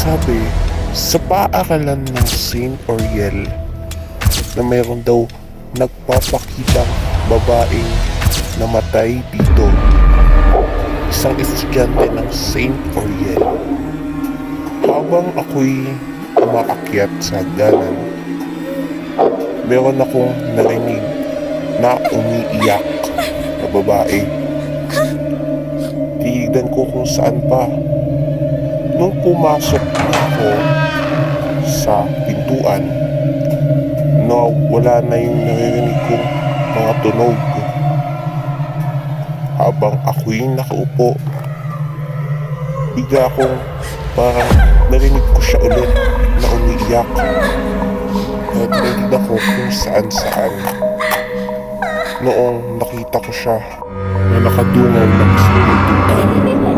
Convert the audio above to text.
Sabi, sa paaralan ng Saint Oriel na mayroon daw nagpapakitang babaeng namatay dito. Isang estudyante ng Saint Oriel. Habang ako'y umaakyat sa hagdanan, meron akong narinig na umiiyak na babae. Tinignan ko kung saan pa. Nung pumasok ako sa pintuan, no, wala na yung naririnig kong mga tunog. Habang ako'y nakaupo, bigla akong parang narinig ko siya ulit na umiiyak. At narinig ko kung saan noong nakita ko siya na nakadungaw lang sa pintuan.